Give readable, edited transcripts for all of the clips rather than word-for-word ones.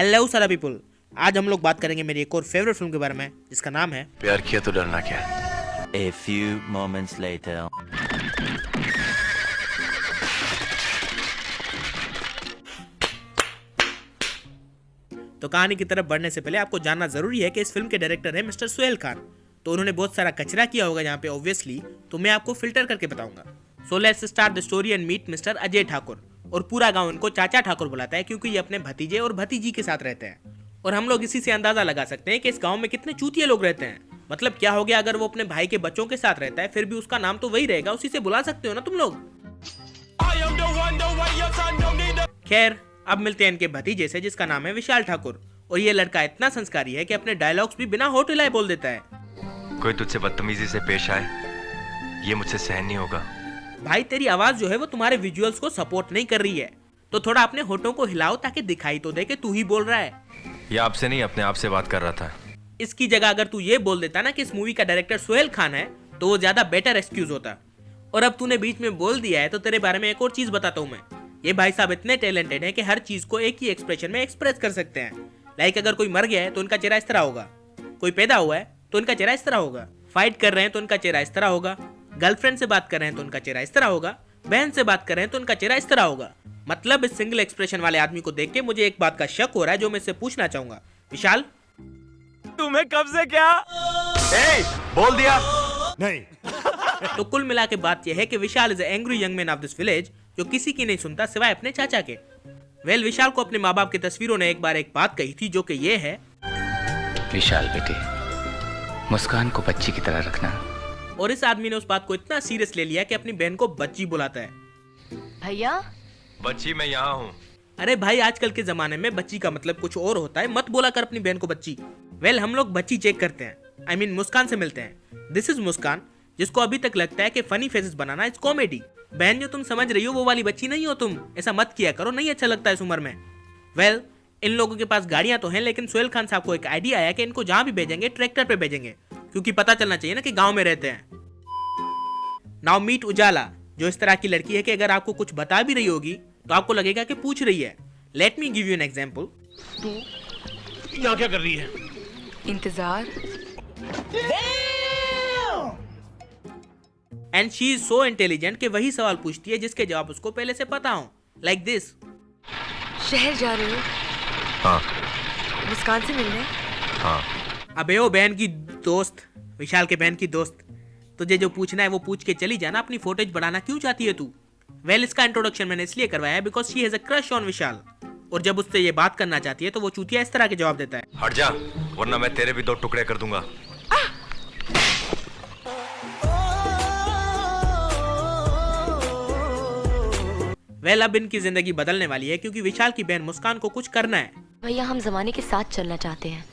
Hello सारा people, आज हम लोग बात करेंगे मेरी एक और फेवरेट फिल्म के बारे में जिसका नाम है प्यार किया तो डरना क्या। A few moments later. तो कहानी की तरफ बढ़ने से पहले आपको जानना जरूरी है कि इस फिल्म के डायरेक्टर है मिस्टर सुहेल खान। तो उन्होंने बहुत सारा कचरा किया होगा यहाँ पे ऑब्वियसली, तो मैं आपको फिल्टर करके बताऊंगा। So let's start the story and meet mister Ajay Thakur. और पूरा गांव इनको चाचा ठाकुर बुलाता है क्योंकि ये अपने भतीजे और भतीजी के साथ रहते हैं। और हम लोग इसी से अंदाजा लगा सकते हैं कि इस गांव में कितने चूतिए लोग रहते हैं। मतलब क्या हो गया अगर वो अपने भाई के बच्चों के साथ रहता है, फिर भी उसका नाम तो वही रहेगा, उसी से बुला सकते हो ना तुम लोग। खैर, अब मिलते हैं इनके भतीजे से जिसका नाम है विशाल ठाकुर। और ये लड़का इतना संस्कारी है कि अपने डायलॉग्स भी बिना होठ हिलाए बोल देता है। कोई तुझसे बदतमीजी से पेश आए, ये मुझसे सहन नहीं होगा। भाई तेरी आवाज जो है वो तुम्हारे विजुअल्स को सपोर्ट नहीं कर रही है, तो थोड़ा अपने होठों को हिलाओ ताकि दिखाई तो दे कि तू ही बोल रहा है। ये आपसे नहीं अपने आप से बात कर रहा था। इसकी जगह अगर तू ये बोल देता ना कि इस मूवी का डायरेक्टर सुहेल खान है तो वो ज्यादा बेटर एक्सक्यूज होता। और अब तूने बीच में बोल दिया है तो तेरे बारे में एक और चीज बताता हूँ मैं। ये भाई साहब इतने टैलेंटेड हैं कि हर चीज को एक ही एक्सप्रेशन में एक्सप्रेस कर सकते हैं। लाइक अगर कोई मर गया है तो उनका चेहरा इस तरह होगा, कोई पैदा हुआ है तो उनका चेहरा इस तरह होगा, फाइट कर रहे हैं तो उनका चेहरा इस तरह होगा, गर्लफ्रेंड से बात कर रहे हैं तो उनका चेहरा इस तरह होगा, बहन से बात कर रहे हैं तो उनका चेहरा इस तरह होगा। मतलब इस सिंगल एक्सप्रेशन वाले आदमी को देख के मुझे एक बात का शक हो रहा है जो मैं इससे पूछना चाहूंगा। विशाल, तुम्हें कब से क्या बोल दिया नहीं। तो कुल मिला के बात यह है कि Vishal is angry young man of this village जो किसी की नहीं सुनता सिवाय अपने चाचा के। विशाल को अपने माँ बाप की तस्वीरों ने एक बार एक बात कही थी जो कि ये है, विशाल बेटे, मुस्कान को बच्ची की तरह रखना। और इस आदमी ने उस बात को इतना सीरियस ले लिया कि अपनी बहन को बच्ची बुलाता है। भैया, बच्ची मैं यहाँ हूँ। अरे भाई, आजकल के जमाने में बच्ची का मतलब कुछ और होता है, मत बोला कर अपनी बहन को बच्ची। हम लोग बच्ची चेक करते हैं, I mean, मुस्कान से मिलते हैं। दिस इज मुस्कान, जिसको अभी तक लगता है कि funny faces banana is comedy. बहन जो तुम समझ रही हो वो वाली बच्ची नहीं हो तुम, ऐसा मत किया करो, नहीं अच्छा लगता इस उम्र में। इन लोगों के पास गाड़ियां तो हैं, लेकिन सुहेल खान साहब को एक आइडिया आया कि इनको जहां भी भेजेंगे ट्रैक्टर पे भेजेंगे, क्योंकि पता चलना चाहिए ना कि गांव में रहते हैं। नाउ मीट उजाला, जो इस तरह की लड़की है कि अगर आपको कुछ बता भी रही होगी तो आपको लगेगा कि पूछ रही है। Let me give you an example. तू यहाँ क्या कर रही है? इंतजार। And she is so intelligent कि वही सवाल पूछती है जिसके जवाब उसको पहले से पता हो। Like this. शहर जा रहे हो? हाँ। मुस्कान से मिलने? हाँ। अबे ओ बहन की दोस्त, विशाल के बहन की दोस्त, तुझे जो पूछना है वो पूछ के चली जाना, अपनी फोटेज बढ़ाना क्यों चाहती है तू? इसका इंट्रोडक्शन मैंने इसलिए करवाया है because she has a crush on Vishal. और जब उससे ये बात करना चाहती है तो वो चूतिया इस तरह के जवाब देता है, हट जा वरना मैं तेरे भी 2 टुकड़े कर दूंगा। अब इनकी जिंदगी बदलने वाली है क्योंकि विशाल की बहन मुस्कान को कुछ करना है। भैया, हम जमाने के साथ चलना चाहते हैं।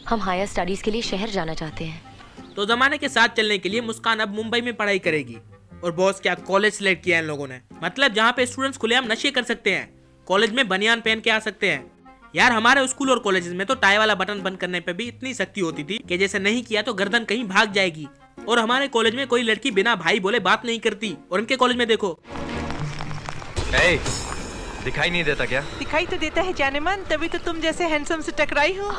हम हायर स्टडीज के लिए शहर जाना चाहते हैं। तो जमाने के साथ चलने के लिए मुस्कान अब मुंबई में पढ़ाई करेगी। और बॉस, क्या कॉलेज सिलेक्ट किया है इन लोगों ने, मतलब जहाँ पे स्टूडेंट्स खुलेआम नशे कर सकते हैं, कॉलेज में बनियान पहन के आ सकते हैं। यार हमारे स्कूल और कॉलेजेस में तो टाई वाला बटन बंद करने पे भी इतनी सख्ती होती थी कि जैसे नहीं किया तो गर्दन कहीं भाग जाएगी। और हमारे कॉलेज में कोई लड़की बिना भाई बोले बात नहीं करती, और इनके कॉलेज में देखो। दिखाई नहीं देता क्या? दिखाई तो देता है जाने मन, तभी तो तुम जैसे हैंडसम से टकराई हो।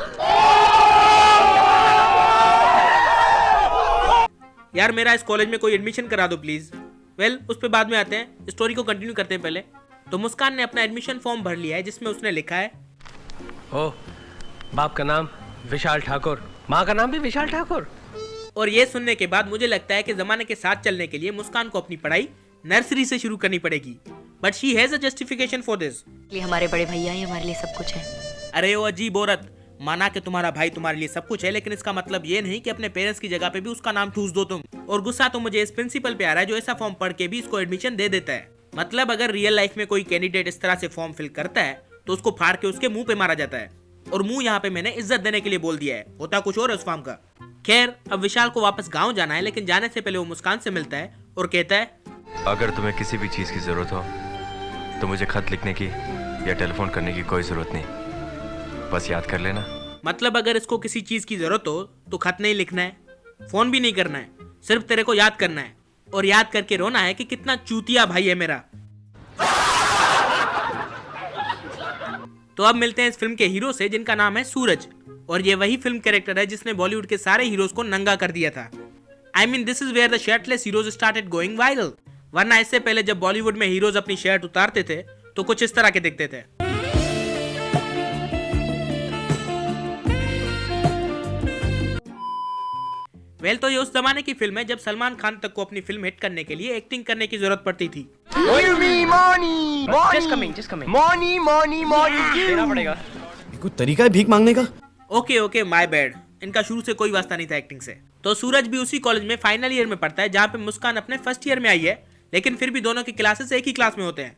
यार मेरा इस कॉलेज में कोई एडमिशन करा दो प्लीज। उस पे बाद में आते हैं, स्टोरी को कंटिन्यू करते हैं पहले। तो मुस्कान ने अपना एडमिशन फॉर्म भर लिया है जिसमें उसने लिखा है, ओ, बाप का नाम विशाल ठाकुर, माँ का नाम भी विशाल ठाकुर। और ये सुनने के बाद मुझे लगता है कि जमाने के साथ चलने के लिए मुस्कान को अपनी पढ़ाई नर्सरी से शुरू करनी पड़ेगी। But she has a justification for this. हमारे बड़े भैया ही हमारे लिए सब कुछ है। अरे ओ अजीब औरत, माना कि तुम्हारा भाई तुम्हारे लिए सब कुछ है, लेकिन इसका मतलब ये नहीं कि अपने पेरेंट्स की जगह पे भी उसका नाम ठूस दो तुम। और गुस्सा तो मुझे इस प्रिंसिपल पे आ रहा है जो ऐसा फॉर्म पढ़ के भी इसको एडमिशन दे देता है। मतलब अगर रियल लाइफ में कोई कैंडिडेट इस तरह से फॉर्म फिल करता है तो उसको फाड़ के उसके मुंह पे मारा जाता है। और मुंह यहाँ पे मैंने इज्जत देने के लिए बोल दिया है, होता कुछ और है उस फॉर्म का। खैर, अब विशाल को वापस गाँव जाना है, लेकिन जाने से पहले वो मुस्कान से मिलता है और कहता है, अगर तुम्हें किसी भी चीज की जरूरत हो तो मुझे खत लिखने की या टेलीफोन करने की कोई जरूरत नहीं, बस याद कर लेना। मतलब अगर इसको किसी चीज की जरूरत हो तो खत नहीं लिखना है, फोन भी नहीं करना है, सिर्फ तेरे को याद करना है और याद करके रोना है कि कितना चूतिया भाई है मेरा। तो अब मिलते हैं इस फिल्म के हीरो से जिनका नाम है सूरज, और ये वही फिल्म कैरेक्टर है जिसने बॉलीवुड के सारे हीरोज को नंगा कर दिया था। I mean this is where the shirtless heroes started going viral, वरना इससे पहले जब बॉलीवुड में हीरोज अपनी शर्ट उतारते थे तो कुछ इस तरह के दिखते थे। वेल तो ये उस जमाने की फिल्म है जब सलमान खान तक को अपनी फिल्म हिट करने के लिए एक्टिंग करने की जरूरत पड़ती थी। देना पड़ेगा। कोई तरीका है भीख मांगने का? ओके माय बैड, इनका शुरू से कोई वास्ता नहीं था एक्टिंग से। तो सूरज भी उसी कॉलेज में फाइनल ईयर में पढ़ता है जहाँ पे मुस्कान अपने फर्स्ट ईयर में आई है, लेकिन फिर भी दोनों के क्लासेस एक ही क्लास में होते हैं,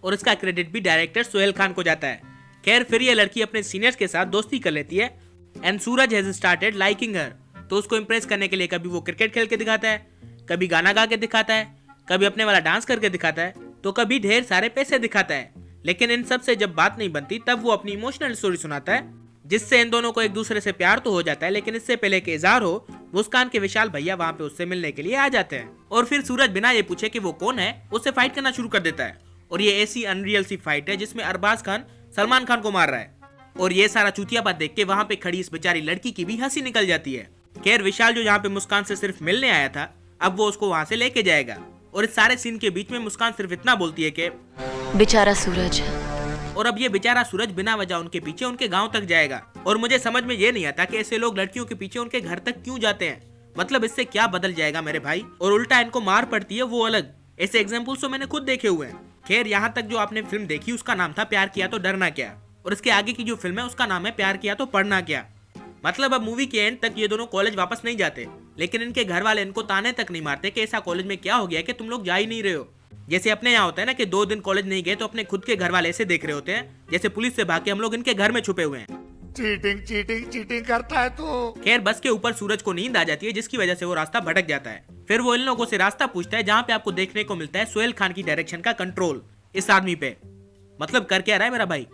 और इसका क्रेडिट भी डायरेक्टर सोहेल खान को जाता है। खैर फिर ये लड़की अपने सीनियर्स के साथ दोस्ती कर लेती है and Suraj has started liking her. तो उसको इम्प्रेस करने के लिए कभी वो क्रिकेट खेल के दिखाता है, कभी गाना गा के दिखाता है, कभी अपने वाला डांस करके दिखाता है, तो कभी ढेर सारे पैसे दिखाता है। लेकिन इन सब से जब बात नहीं बनती तब वो अपनी इमोशनल स्टोरी सुनाता है, जिससे इन दोनों को एक दूसरे से प्यार तो हो जाता है, लेकिन इससे पहले कि इजहार हो मुस्कान के विशाल भैया वहाँ पे उससे मिलने के लिए आ जाते हैं। और फिर सूरज बिना ये पूछे कि वो कौन है उससे फाइट करना शुरू कर देता है, और ये ऐसी अनरियल सी फाइट है जिसमें अरबाज खान सलमान खान को मार रहा है, और ये सारा चूतियापन देख के वहाँ पे खड़ी इस बेचारी लड़की की भी हंसी निकल जाती है। खैर विशाल जो यहाँ पे मुस्कान से सिर्फ मिलने आया था, अब वो उसको वहाँ से लेके जाएगा, और इस सारे सीन के बीच में मुस्कान सिर्फ इतना बोलती है कि बेचारा सूरज। और अब ये बेचारा सूरज बिना वजह उनके पीछे उनके गांव तक जाएगा, और मुझे समझ में ये नहीं आता कि ऐसे लोग लड़कियों के पीछे उनके घर तक क्यों जाते हैं। मतलब इससे क्या बदल जाएगा मेरे भाई, और उल्टा इनको मार पड़ती है वो अलग। ऐसे एग्जाम्पल्स तो मैंने खुद देखे हुए हैं। खैर यहाँ तक जो आपने फिल्म देखी उसका नाम था प्यार किया तो डरना क्या, और इसके आगे की जो फिल्म है उसका नाम है प्यार किया तो पढ़ना क्या। मतलब अब मूवी के एंड तक ये दोनों कॉलेज वापस नहीं जाते, लेकिन इनके घर वाले इनको ताने तक नहीं मारते कि ऐसा कॉलेज में क्या हो गया कि तुम लोग जा ही नहीं रहे हो। जैसे अपने यहाँ होता है ना कि 2 दिन कॉलेज नहीं गए तो अपने खुद के घर वाले ऐसे देख रहे होते हैं जैसे पुलिस से भाग के हम लोग इनके घर में छुपे हुए हैं। चीटिंग करता है तो। खैर बस के ऊपर सूरज को नींद आ जाती है, जिसकी वजह से वो रास्ता भटक जाता है। फिर वो इन लोगों से रास्ता पूछता है जहाँ पे आपको देखने को मिलता है सोहेल खान की डायरेक्शन का कंट्रोल इस आदमी पे। मतलब कर क्या रहा है मेरा भाई?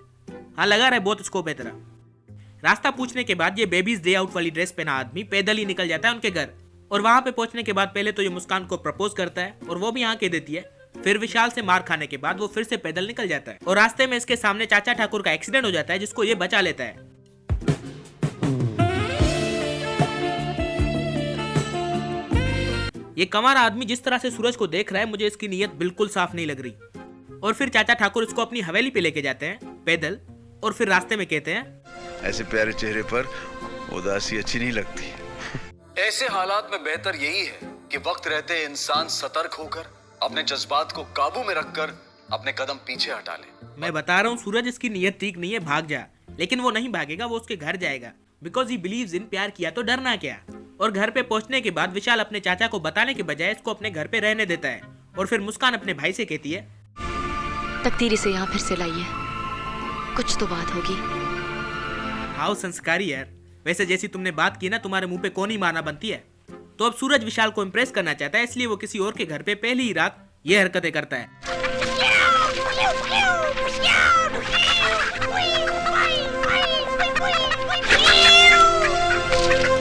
हाँ लगा रहा है बहुत स्कोप है तेरा। रास्ता पूछने के बाद ये बेबीज डे आउट वाली ड्रेस पहना आदमी पैदल ही निकल जाता है उनके घर, और वहां पे पहुंचने के बाद पहले तो ये मुस्कान को प्रपोज करता है और वो भी यहाँ के देती है। फिर विशाल से मार खाने के बाद वो फिर से पैदल निकल जाता है, और रास्ते में इसके सामने चाचा ठाकुर का एक्सीडेंट हो जाता है जिसको ये बचा लेता है। ये कमारा आदमी जिस तरह से सूरज को देख रहा है मुझे इसकी नीयत बिल्कुल साफ नहीं लग रही। और फिर चाचा ठाकुर इसको अपनी हवेली पे लेके जाते हैं पैदल, और फिर रास्ते में कहते हैं ऐसे प्यारे चेहरे पर उदासी अच्छी नहीं लगती। ऐसे हालात में बेहतर यही है कि वक्त रहते इंसान सतर्क होकर अपने जज्बात को काबू में रखकर अपने कदम पीछे हटा ले। मैं बता रहा हूँ सूरज इसकी नीयत ठीक नहीं है, भाग जा। लेकिन वो नहीं भागेगा, वो उसके घर जाएगा बिकॉज ही बिलीव्स इन प्यार किया तो डरना क्या। और घर पे पहुंचने के बाद विशाल अपने चाचा को बताने के बजाय इसको अपने घर पे रहने देता है, और फिर मुस्कान अपने भाई से कहती है तकदीर इसे यहाँ फिर से लाई है, कुछ तो बात होगी। हाउ संस्कारी यार। वैसे जैसी तुमने बात की ना, तुम्हारे मुंह पे कौन ही मारना बनती है। तो अब सूरज विशाल को इम्प्रेस करना चाहता है, इसलिए वो किसी और के घर पे पहली ही रात ये हरकतें करता है।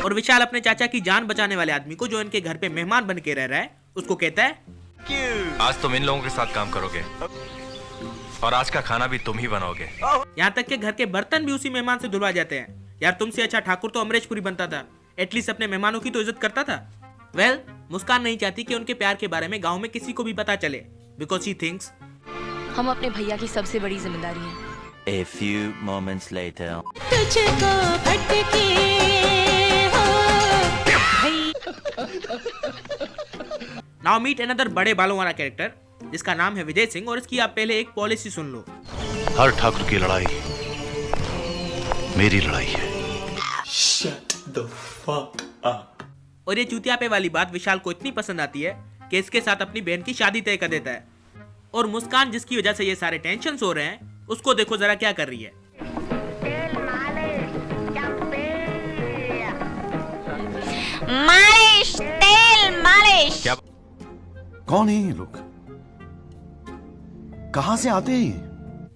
और विशाल अपने चाचा की जान बचाने वाले आदमी को जो इनके घर पे मेहमान बन के रह रहा है उसको कहता है आज तुम इन लोगों के साथ काम करोगे और आज का खाना भी तुम ही बनाओगे। यहाँ तक के घर के बर्तन भी उसी मेहमान से धुलवा जाते हैं। यार तुमसे अच्छा ठाकुर तो अमरीशपुरी बनता था, एटलीस्ट अपने मेहमानों की तो इज्जत करता था। वेल मुस्कान नहीं चाहती कि उनके प्यार के बारे में गांव में किसी को भी पता चले, बिकॉज शी थिंक्स हम अपने भैया की सबसे बड़ी जिम्मेदारी है। A few moments later. तुझको भटके हो भाई। नाउ मीट अनदर बड़े बालों वाला कैरेक्टर जिसका नाम है विजय सिंह, और इसकी आप पहले एक पॉलिसी सुन लो। हर ठाकुर की लड़ाई मेरी लड़ाई है। Shut the fuck up. और ये चूतियापे वाली बात विशाल को इतनी पसंद आती है कि इसके साथ अपनी बहन की शादी तय कर देता है। और मुस्कान जिसकी वजह से ये सारे टेंशन हो रहे हैं उसको देखो जरा क्या कर रही है। मालिश, तेल मालिश। क्या? कौन है ये लोग? कहां से आते हैं?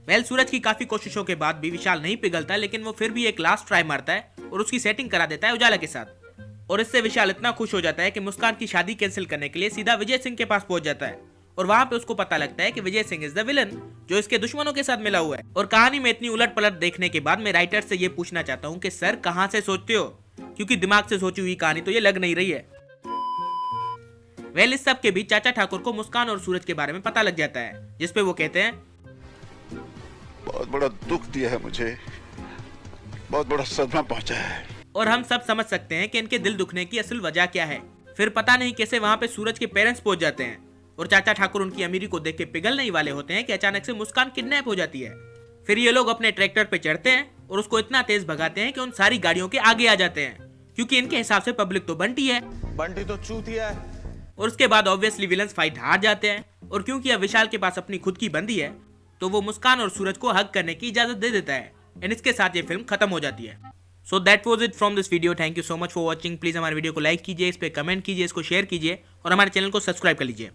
वेल सूरज की काफी कोशिशों के बाद भी विशाल नहीं पिघलता, लेकिन वो फिर भी एक लास्ट ट्राई मारता है और उसकी सेटिंग करा देता है उजाला के साथ। और इससे विशाल इतना खुश हो जाता है कि मुस्कान की शादी कैंसिल करने के लिए सीधा विजय सिंह के पास पहुंच जाता है और वहाँ पे उसको पता लगता है कि Vijay Singh is the villain जो इसके दुश्मनों के साथ मिला हुआ है। और कहानी में इतनी उलट पलट देखने के बाद मैं राइटर से ये पूछना चाहता हूँ कि सर कहाँ से सोचते हो, क्योंकि दिमाग से सोची हुई कहानी तो ये लग नहीं रही है। वेल इस सब के बीच चाचा ठाकुर को मुस्कान और सूरज के बारे में पता लग जाता है, जिसपे वो कहते हैं बहुत बड़ा दुख दिया है मुझे, बहुत बड़ा सदमा पहुंचा है। और हम सब समझ सकते हैं कि इनके दिल दुखने की असल वजह क्या है। फिर पता नहीं कैसे वहाँ पे सूरज के पेरेंट्स पहुंच जाते हैं और चाचा ठाकुर उनकी अमीरी को देख के पिघलने ही वाले होते हैं कि अचानक से मुस्कान किडनैप हो जाती है। फिर ये लोग अपने ट्रैक्टर पे चढ़ते हैं और उसको इतना तेज भगाते हैं कि उन सारी गाड़ियों के आगे आ जाते हैं, क्योंकि इनके हिसाब से पब्लिक तो बंटी है, बंटी तो चूतिया है। और उसके बाद ऑब्वियसली विलन्स फाइट हार जाते हैं। और क्योंकि अब विशाल के पास अपनी खुद की बंदी है तो वो मुस्कान और सूरज को हग करने की इजाजत दे देता है। एंड इसके साथ ये फिल्म खत्म हो जाती है। So that was it from this video. Thank you so much for watching. Please हमारे वीडियो को लाइक कीजिए, इस पे कमेंट कीजिए, इसको शेयर कीजिए और हमारे चैनल को सब्सक्राइब कर लीजिए।